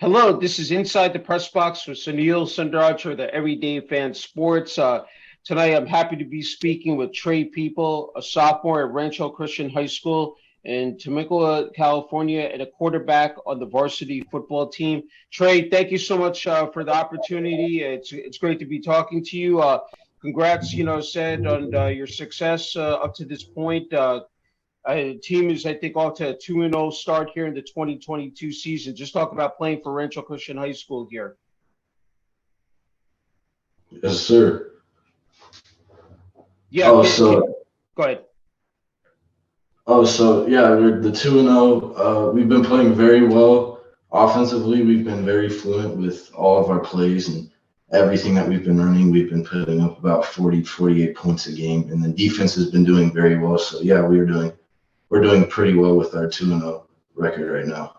Hello, this is Inside the Press Box with Sunil Sunder Raj for the Everyday Fan Sports. Tonight, I'm happy to be speaking with Tre People, a sophomore at Rancho Christian High School in Temecula, California, and a quarterback on the varsity football team. Tre, thank you so much for the opportunity. It's great to be talking to you. Congrats, said on your success up to this point. The team is, I think, off to a 2-0 start here in the 2022 season. Just talk about playing for Rancho Christian High School here. Yes, sir. Yeah, Oh, so go ahead. yeah, we're the 2-0. We've been playing very well offensively. We've been very fluent with all of our plays and everything that we've been running. We've been putting up about 40, 48 points a game, and the defense has been doing very well. So yeah, we're doing pretty well with our 2-0 record right now.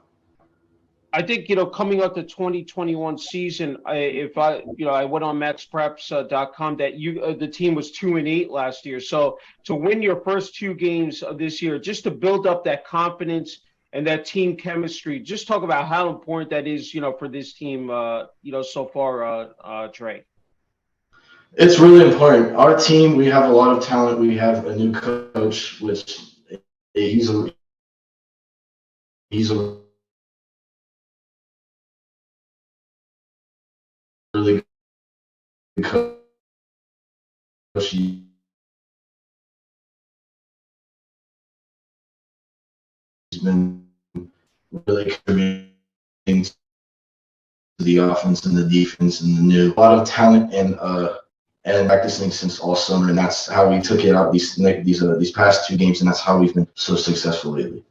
I think, coming up the 2021 season, I went on maxpreps.com that the team was 2-8 last year. So to win your first two games of this year, just to build up that confidence and that team chemistry, just talk about how important that is, for this team, so far, Tre. It's really important. Our team, we have a lot of talent. We have a new coach, which he's a really good coach. He's been really contributing to the offense and the defense and the new a lot of talent and practicing since all summer, and that's how we took it out these past two games, and that's how we've been so successful lately.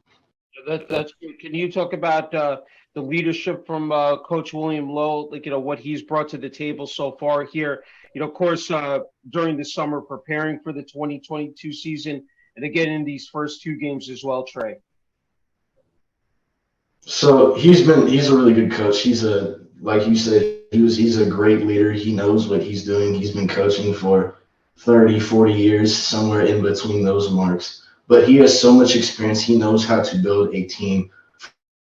That's good. Can you talk about the leadership from Coach William Lowe, like, what he's brought to the table so far here? Of course, during the summer, preparing for the 2022 season, and again in these first two games as well, Tre. So he's a really good coach. He's a like you said, he's a great leader. He knows what he's doing. He's been coaching for 30, 40 years, somewhere in between those marks. But he has so much experience. He knows how to build a team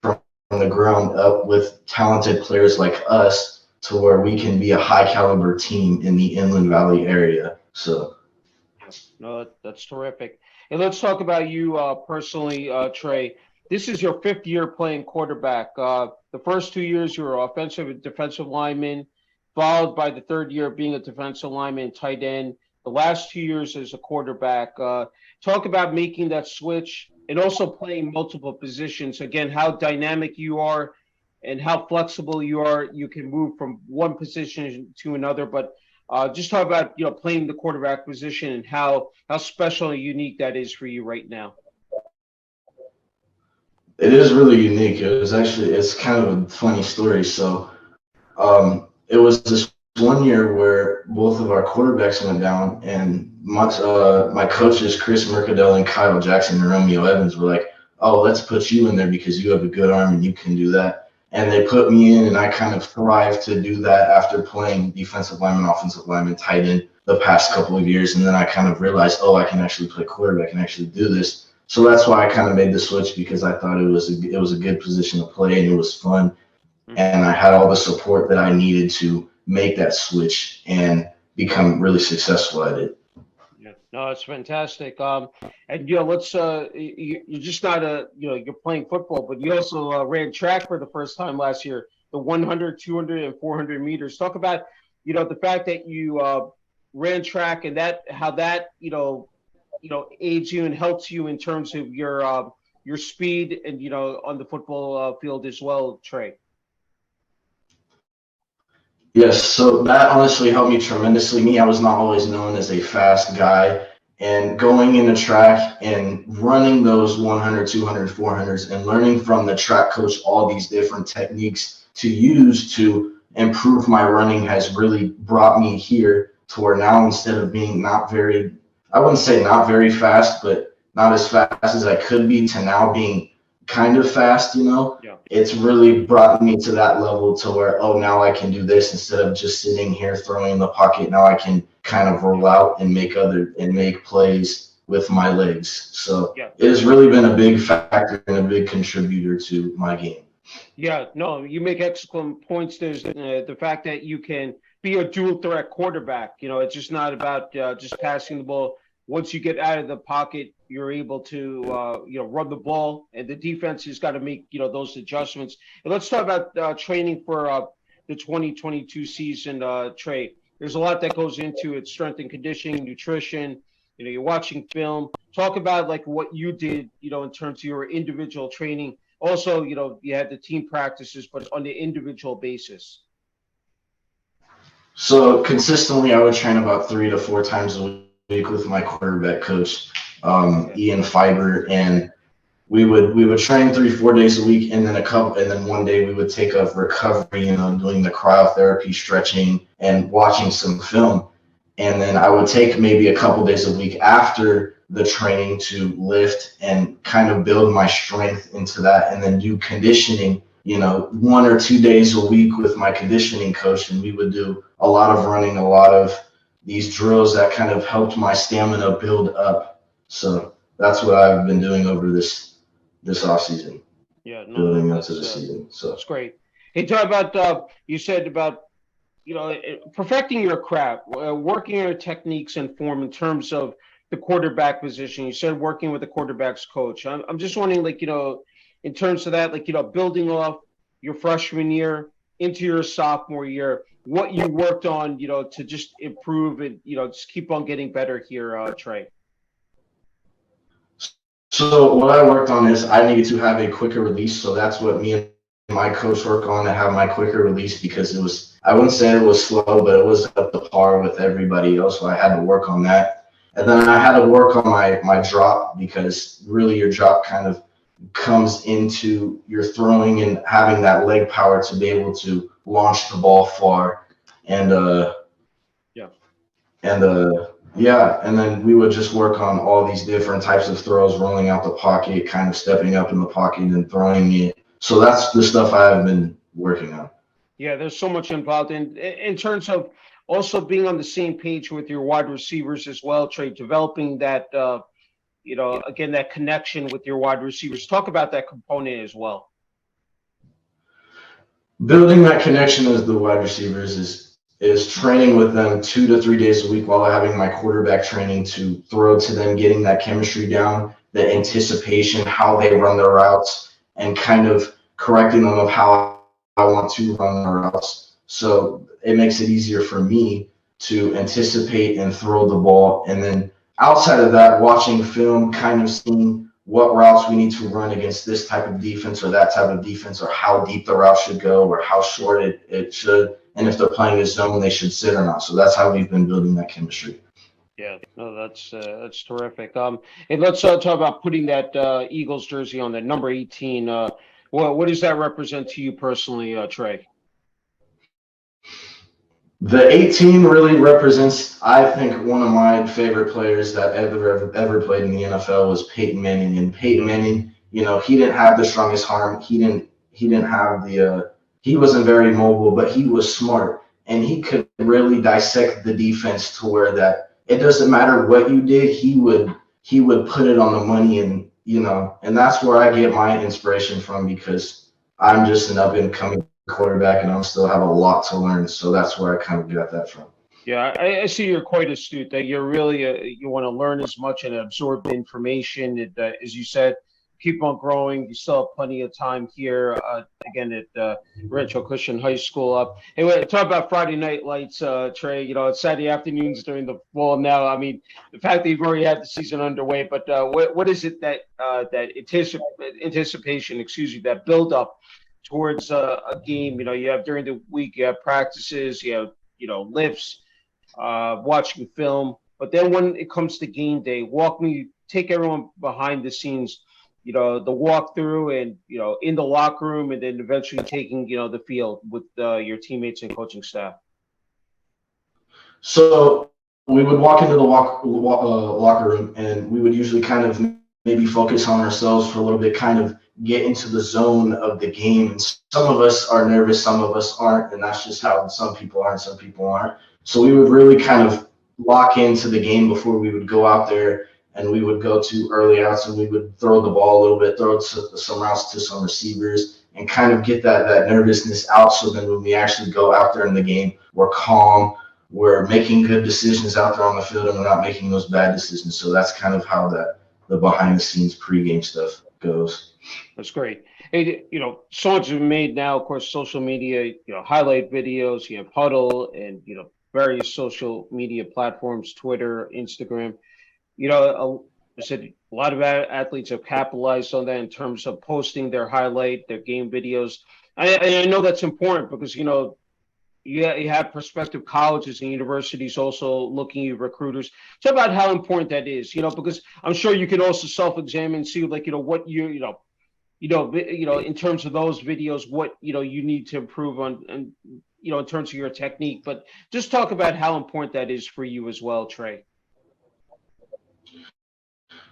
from the ground up with talented players like us to where we can be a high caliber team in the Inland Valley area. So No, that's terrific. And let's talk about you personally, Tre. This is your fifth year playing quarterback. The first 2 years, you were offensive and defensive lineman, followed by the third year being a defensive lineman and tight end. The last 2 years as a quarterback. Talk about making that switch and also playing multiple positions. Again, how dynamic you are and how flexible you are. You can move from one position to another, but just talk about playing the quarterback position and how special and unique that is for you right now. it is really unique. It's kind of a funny story. It was this one year where both of our quarterbacks went down, and my coaches, Chris Mercadell and Kyle Jackson and Romeo Evans, were like, "Oh, let's put you in there because you have a good arm and you can do that." And they put me in, and I kind of thrived to do that after playing defensive lineman, offensive lineman, tight end the past couple of years. And then I kind of realized, oh, I can actually play quarterback and actually do this. So that's why I kind of made the switch because I thought it was a good position to play and it was fun, and I had all the support that I needed to make that switch and become really successful at it. Yeah, no, it's fantastic. And let's you're just not you're playing football, but you also ran track for the first time last year, the 100, 200, and 400 meters. Talk about the fact that you ran track and that how that aids you and helps you in terms of your speed and on the football field as well, Tre. Yes, so that honestly helped me tremendously. I was not always known as a fast guy. And going into track and running those 100, 200, 400s and learning from the track coach all these different techniques to use to improve my running has really brought me here to where now instead of being I wouldn't say not very fast, but not as fast as I could be to now being kind of fast. Yeah. It's really brought me to that level to where, oh, now I can do this instead of just sitting here throwing in the pocket. Now I can kind of roll out and make plays with my legs. So Yeah. it has really been a big factor and a big contributor to my game. Yeah, no, you make excellent points. There's the fact that you can be a dual threat quarterback. It's just not about just passing the ball. Once you get out of the pocket, you're able to run the ball, and the defense has got to make those adjustments. And let's talk about training for the 2022 season, Trey. There's a lot that goes into it: strength and conditioning, nutrition. You're watching film. Talk about like what you did, in terms of your individual training. Also, you had the team practices, but on the individual basis. So consistently, I would train about 3 to 4 times a week with my quarterback coach, Okay. Ian Fiber, and we would train 3 4 days a week, and then one day we would take a recovery, doing the cryotherapy, stretching, and watching some film. And then I would take maybe a couple days a week after the training to lift and kind of build my strength into that, and then do conditioning, 1 or 2 days a week with my conditioning coach. And we would do a lot of running, a lot of these drills that kind of helped my stamina build up. So that's what I've been doing over this off season, Yeah, no, building up to that's the season. So that's great. Hey, talk about you said about perfecting your craft, working your techniques and form in terms of the quarterback position. You said working with the quarterback's coach. I'm just wondering, like, in terms of that, like, building off your freshman year into your sophomore year, what you worked on, to just improve and, just keep on getting better here, Trey. So what I worked on is I needed to have a quicker release. So that's what me and my coach worked on, to have my quicker release, because I wouldn't say it was slow, but it was up to par with everybody else. So I had to work on that. And then I had to work on my drop, because really your drop kind of comes into your throwing and having that leg power to be able to launch the ball far. And Yeah. and yeah, and then we would just work on all these different types of throws, rolling out the pocket, kind of stepping up in the pocket and throwing it. So that's the stuff I've been working on. Yeah, there's so much involved in terms of also being on the same page with your wide receivers as well, Trey, developing that again, that connection with your wide receivers. Talk about that component as well. Building that connection as the wide receivers is training with them 2 to 3 days a week while having my quarterback training, to throw to them, getting that chemistry down, the anticipation, how they run their routes, and kind of correcting them of how I want to run their routes. So it makes it easier for me to anticipate and throw the ball. And then outside of that, watching film, kind of seeing what routes we need to run against this type of defense or that type of defense, or how deep the route should go, or how short it should. And if they're playing a zone, they should sit or not. So that's how we've been building that chemistry. Yeah, no, that's terrific. And let's talk about putting that Eagles jersey on, the number 18. What does that represent to you personally, Trey? The 18 really represents, I think, one of my favorite players that ever played in the NFL was Peyton Manning. And Peyton Manning, he didn't have the strongest arm. He didn't have he wasn't very mobile, but he was smart, and he could really dissect the defense to where that it doesn't matter what you did, he would put it on the money. And that's where I get my inspiration from, because I'm just an up and coming quarterback, and I still have a lot to learn. So that's where I kind of got that from. Yeah, I see you're quite astute. That you're really you want to learn as much and absorb the information. As you said, keep on growing. You still have plenty of time here. Again, at Rancho Christian High School. Anyway, talk about Friday night lights, Trey. It's Saturday afternoons during the fall now. I mean, the fact that you've already had the season underway, but what is it that that anticipation, excuse me, that build up towards a game? You have during the week, you have practices, you have lifts, watching film, but then when it comes to game day, take everyone behind the scenes, the walkthrough, and in the locker room, and then eventually taking the field with your teammates and coaching staff. So we would walk into the locker room, and we would usually kind of maybe focus on ourselves for a little bit, kind of get into the zone of the game. And some of us are nervous, some of us aren't, and that's just how some people are and some people aren't. So we would really kind of lock into the game before we would go out there, and we would go to early outs, and we would throw the ball a little bit, throw some routes to some receivers, and kind of get that nervousness out. So then when we actually go out there in the game, we're calm, we're making good decisions out there on the field, and we're not making those bad decisions. So that's kind of how the behind the scenes pregame stuff goes. That's great. Hey, so much is made now, of course, social media, highlight videos, you have Huddle and, various social media platforms, Twitter, Instagram. I said a lot of athletes have capitalized on that in terms of posting their highlight, their game videos. I know that's important because, you have prospective colleges and universities also looking at recruiters. Talk about how important that is, because I'm sure you can also self-examine, see like, what in terms of those videos, what, you need to improve on and, in terms of your technique, but just talk about how important that is for you as well, Tre.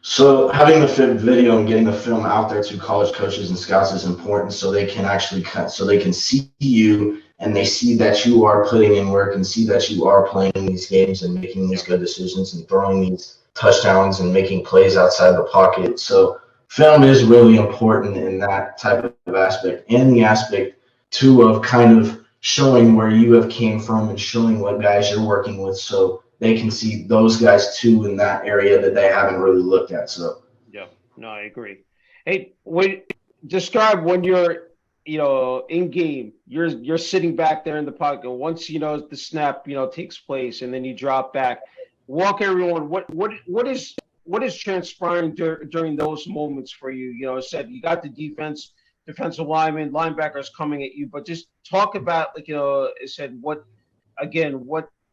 So having the video and getting the film out there to college coaches and scouts is important, so they can actually so they can see you and they see that you are putting in work and see that you are playing these games and making these good decisions and throwing these touchdowns and making plays outside the pocket. So film is really important in that type of aspect, and the aspect too of kind of showing where you have came from and showing what guys you're working with, so they can see those guys too in that area that they haven't really looked at. So Yeah, no, I agree. Hey, describe when you're, in game, you're sitting back there in the pocket. Once, the snap, takes place and then you drop back. Walk everyone. What is transpiring during those moments for you? I said you got the defensive linemen, linebackers coming at you, but just talk about like, I said what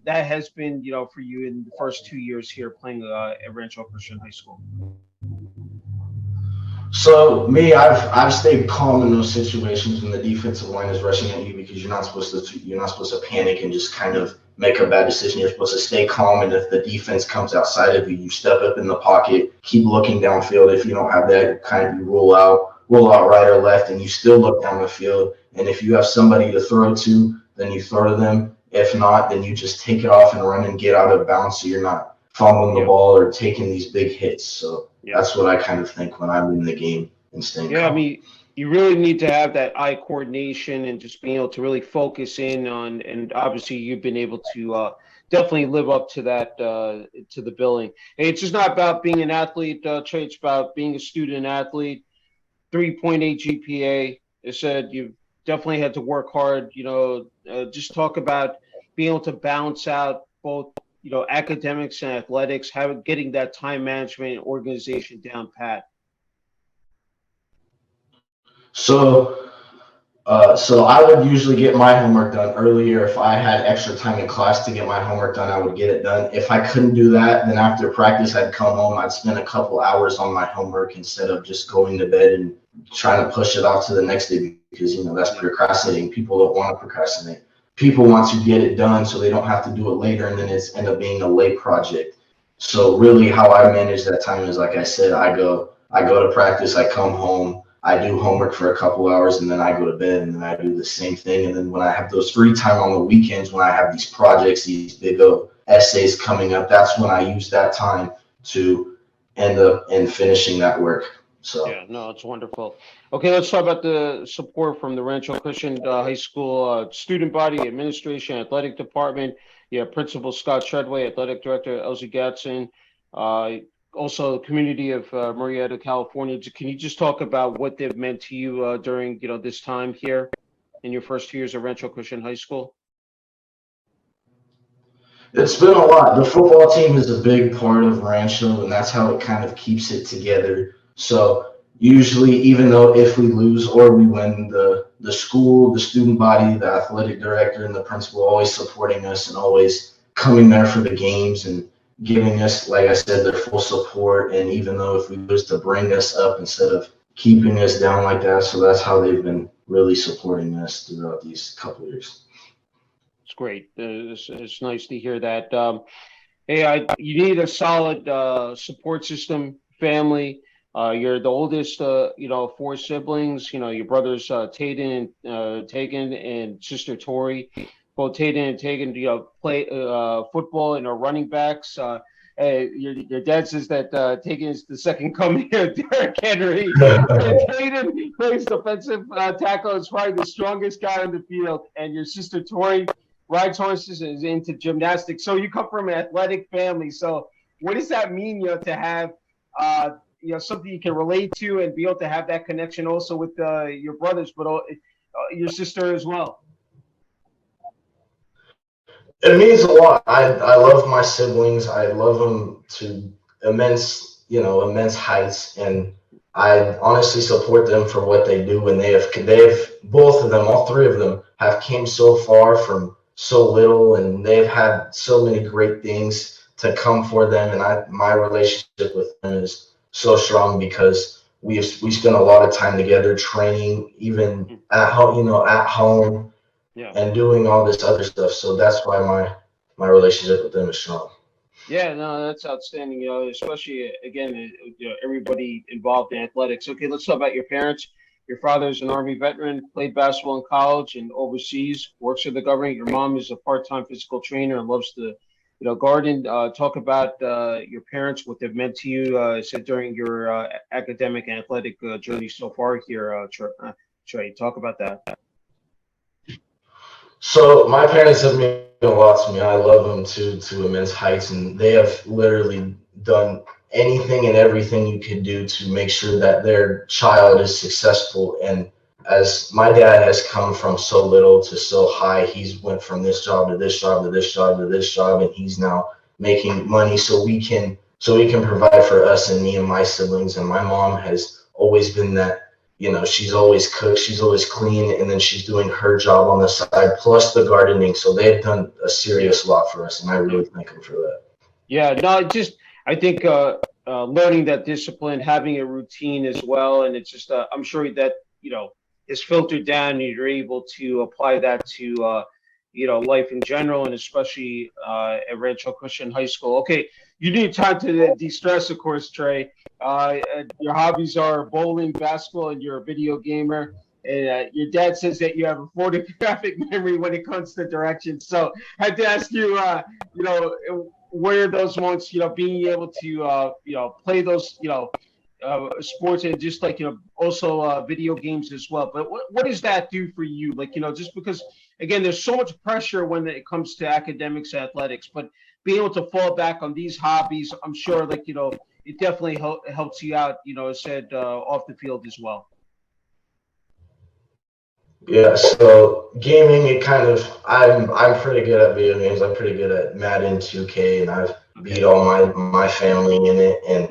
that has been, for you in the first 2 years here playing at Rancho Christian High School. So me, I've stayed calm in those situations when the defensive line is rushing at you, because you're not supposed to panic and just kind of make a bad decision. You're supposed to stay calm, and if the defense comes outside of you, you step up in the pocket, keep looking downfield. If you don't have that, kind of you roll out right or left, and you still look down the field. And if you have somebody to throw to, then you throw to them. If not, then you just take it off and run and get out of bounds, so you're not fumbling the ball or taking these big hits. So that's what I kind of think when I'm in the game and staying calm. I mean, you really need to have that eye coordination and just being able to really focus in on, and obviously you've been able to definitely live up to that, to the billing. And it's just not about being an athlete, Trey, it's about being a student athlete, 3.8 GPA. It said you've definitely had to work hard, just talk about being able to balance out both, academics and athletics, getting that time management and organization down pat. So I would usually get my homework done earlier. If I had extra time in class to get my homework done, I would get it done. If I couldn't do that, then after practice, I'd come home. I'd spend a couple hours on my homework instead of just going to bed and trying to push it off to the next day, because, that's procrastinating. People don't want to procrastinate. People want to get it done so they don't have to do it later, and then it's end up being a late project. So really how I manage that time is, like I said, I go to practice, I come home, I do homework for a couple hours, and then I go to bed, and then I do the same thing. And then when I have those free time on the weekends, when I have these projects, these big essays coming up, that's when I use that time to end up in finishing that work. So yeah, no, it's wonderful. Okay, let's talk about the support from the Rancho Christian High School student body, administration, athletic department. Yeah, Principal Scott Treadway, athletic director Elsie Gatson, also the community of Murrieta, California. Can you just talk about what they've meant to you during this time here in your first 2 years at Rancho Christian High School? it's been a lot. The football team is a big part of Rancho, and that's how it kind of keeps it together. So usually, even though if we lose or we win, the school, the student body, the athletic director, and the principal always supporting us and always coming there for the games and giving us, like I said, their full support. And even though if we lose, to bring us up instead of keeping us down like that. So that's how they've been really supporting us throughout these couple of years. It's great. It's nice to hear that. Hey, you need a solid support system, family. You're the oldest, four siblings. Your brothers Taden and Tegan and sister Tori. Both Taden and Tegan, play football and are running backs. Your dad says that Tatum is the second coming of Derrick Henry. And Tatum plays defensive tackle. Is probably the strongest guy on the field. And your sister Tori rides horses and is into gymnastics. So you come from an athletic family. So what does that mean, to have something you can relate to and be able to have that connection also with your brothers, but your sister as well? It means a lot. I love my siblings. I love them to immense heights, and I honestly support them for what they do. And they have both of them, all three of them, have came so far from so little, and they've had so many great things to come for them. And my relationship with them is so strong because we spend a lot of time together training, even at home, at home Yeah. and doing all this other stuff. So that's why my relationship with them is strong. Yeah, no, that's outstanding. Especially again, everybody involved in athletics. Okay, let's talk about your parents. Your father is an Army veteran, played basketball in college and overseas, works for the government. Your mom is a part-time physical trainer and loves to, garden. Talk about your parents, what they've meant to you. Said during your academic and athletic journey so far here, Trey. Talk about that. So my parents have meant a lot to me. I love them to immense heights, and they have literally done anything and everything you could do to make sure that their child is successful. And as my dad has come from so little to so high, he's went from this job to this job to this job to this job, and he's now making money so we can provide for us and me and my siblings. And my mom has always been that. She's always cooked, she's always clean, and then she's doing her job on the side, plus the gardening. So they've done a serious lot for us, and I really thank them for that. Yeah, no, I think learning that discipline, having a routine as well, and it's just I'm sure that is filtered down, and you're able to apply that to life in general, and especially at Rancho Christian High School. Okay, you need time to de-stress, of course, Trey. Your hobbies are bowling, basketball, and you're a video gamer. And your dad says that you have a photographic memory when it comes to directions. So I had to ask you, where are those moments, being able to, play those, sports and just like, also video games as well. But what does that do for you? Like, just because, again, there's so much pressure when it comes to academics, athletics, but being able to fall back on these hobbies, I'm sure, like, it definitely helps you out, as said, off the field as well. Yeah, so gaming, I'm pretty good at video games. I'm pretty good at Madden 2K, and I've beat all my family in it. And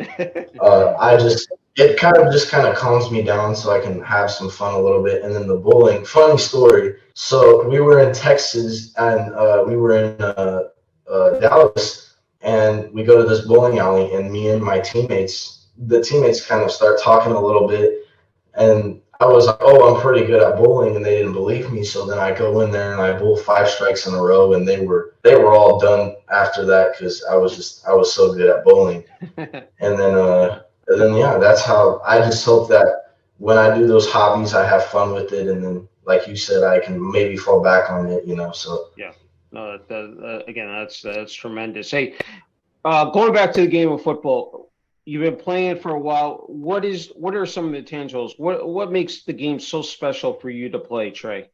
it kind of calms me down so I can have some fun a little bit. And then the bowling, funny story. So we were in Texas, and we were in Dallas, and we go to this bowling alley, and me and the teammates kind of start talking a little bit. And I was like, oh, I'm pretty good at bowling, and they didn't believe me. So then I go in there and I bowl 5 strikes in a row, and they were all done after that because I was so good at bowling. And then yeah, that's how I just hope that when I do those hobbies, I have fun with it, and then like you said, I can maybe fall back on it, So Yeah. No, again, that's tremendous. Hey, going back to the game of football, you've been playing it for a while. What are some of the tangibles? What makes the game so special for you to play, Trey?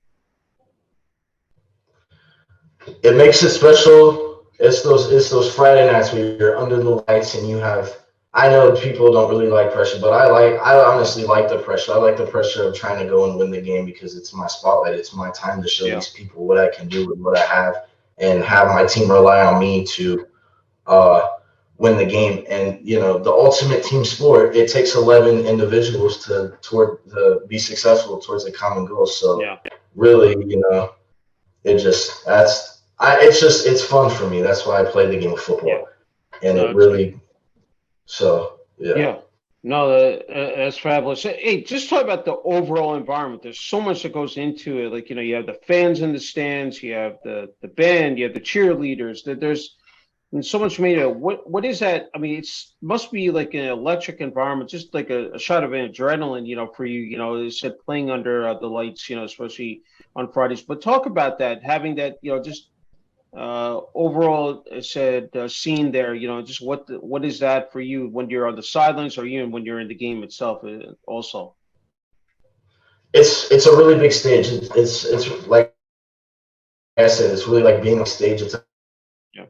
it makes it special. It's those Friday nights where you're under the lights and you have. I know people don't really like pressure, but I honestly like the pressure. I like the pressure of trying to go and win the game because it's my spotlight. It's my time to show Yeah. these people what I can do with what I have, and have my team rely on me to uh, win the game. And the ultimate team sport, it takes 11 individuals to be successful towards a common goal. So Yeah. really, it just it's fun for me. That's why I play the game of Yeah. football, and No, it it's good. really so yeah. Yeah. No, that's fabulous. Hey, just talk about the overall environment. There's so much that goes into it. Like, you have the fans in the stands, you have the band, you have the cheerleaders. There's and so much made of what is that? I mean, it's must be like an electric environment, just like a shot of adrenaline, for you. They said playing under the lights, especially on Fridays. But talk about that, having that, just overall said scene there? Just what is that for you when you're on the sidelines, or even when you're in the game itself? Also, It's a really big stage. It's like I said, it's really like being on stage. It's yeah,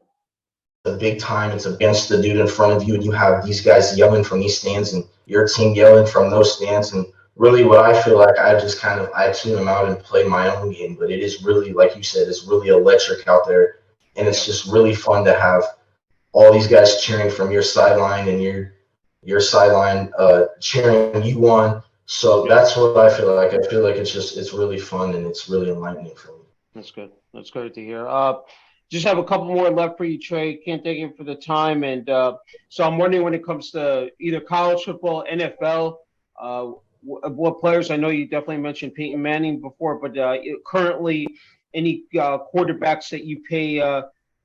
a big time. It's against the dude in front of you, and you have these guys yelling from these stands, and your team yelling from those stands. And really, what I feel like, I just kind of I tune them out and play my own game. But it is really, like you said, it's really electric out there, and yeah, it's just really fun to have all these guys cheering from your sideline, and your sideline cheering you on. So yeah. that's what I feel like. I feel like it's really fun and it's really enlightening for me. That's good. That's good to hear. Just have a couple more left for you, Trey. Can't thank you for the time. And so I'm wondering, when it comes to either college football, NFL, what players? I know you definitely mentioned Peyton Manning before, but currently, any quarterbacks that you pay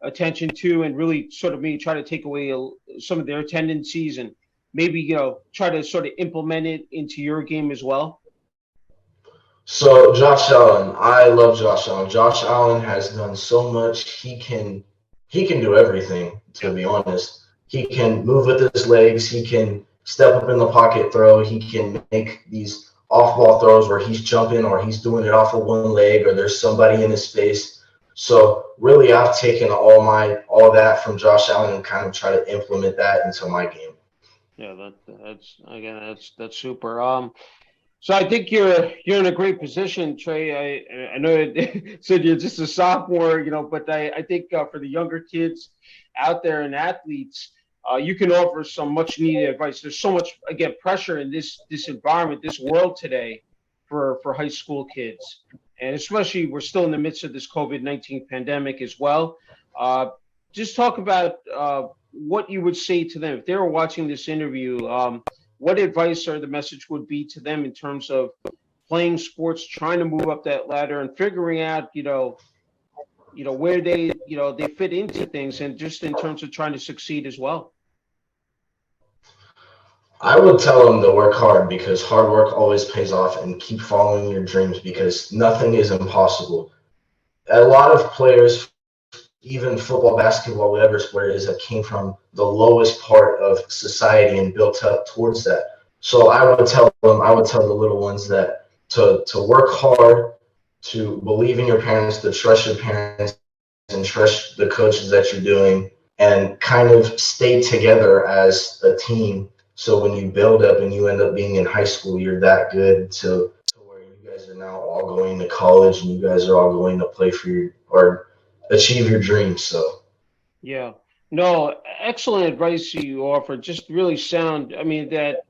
attention to, and really sort of maybe try to take away some of their tendencies, and maybe try to sort of implement it into your game as well. So Josh Allen, I love Josh Allen. Josh Allen has done so much. He can do everything, Yeah. to be honest. He can move with his legs. He can step up in the pocket throw. He can make these off ball throws where he's jumping or he's doing it off of one leg or there's somebody in his face. So really, I've taken all that from Josh Allen and kind of try to implement that into my game. Yeah, that's again, that's super. So I think you're in a great position, Trey. I know it said you're just a sophomore, but I think for the younger kids out there and athletes, you can offer some much needed advice. There's so much, again, pressure in this environment, this world today, for high school kids, and especially we're still in the midst of this COVID-19 pandemic as well. Uh, just talk about what you would say to them if they were watching this interview. What advice or the message would be to them in terms of playing sports, trying to move up that ladder, and figuring out, where they fit into things, and just in terms of trying to succeed as well. I would tell them to work hard because hard work always pays off and keep following your dreams because nothing is impossible. A lot of players, even football, basketball, whatever sport it is, that came from the lowest part of society and built up towards that. So I would tell the little ones that to work hard, to believe in your parents, to trust your parents, and trust the coaches that you're doing, and kind of stay together as a team. So when you build up and you end up being in high school, you're that good to where you guys are now all going to college and you guys are all going to play for your or achieve your dreams. So Yeah. No, excellent advice you offer. Just really sound. I mean, that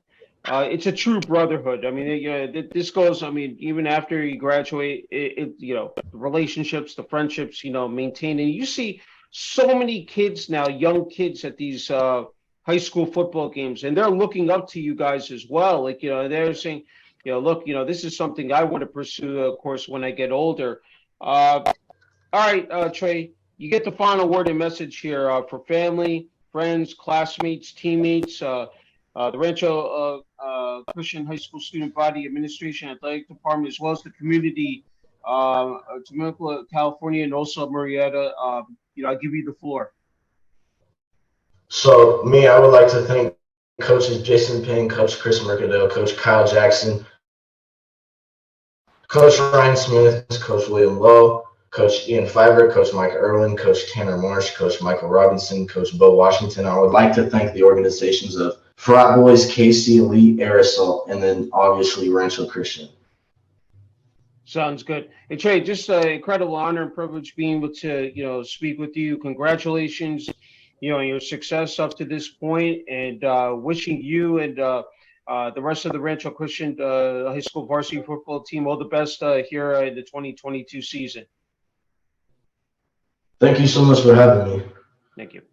it's a true brotherhood. I mean, this goes. I mean, even after you graduate, the relationships, the friendships, maintain. And you see so many kids now, young kids at these high school football games, and they're looking up to you guys as well. Like, they're saying, look, this is something I want to pursue, of course, when I get older. All right, Trey, you get the final word and message here for family, friends, classmates, teammates, the Rancho Christian High School Student Body Administration Athletic Department, as well as the community, Temecula, California, and also Marietta. I give you the floor. me, I would like to thank coaches Jason Payne, Coach Chris Mercadale, Coach Kyle Jackson, Coach Ryan Smith, Coach William Lowe, Coach Ian Fiver, Coach Mike Irwin, Coach Tanner Marsh, Coach Michael Robinson, Coach Bo Washington. I would like to thank the organizations of Frat Boys, KC Elite, Aerosol, and then obviously Rancho Christian. Sounds good. Hey, Trey, just an incredible honor and privilege being able to, speak with you. Congratulations, on your success up to this point, and wishing you and the rest of the Rancho Christian High School varsity football team all the best here in the 2022 season. Thank you so much for having me. Thank you.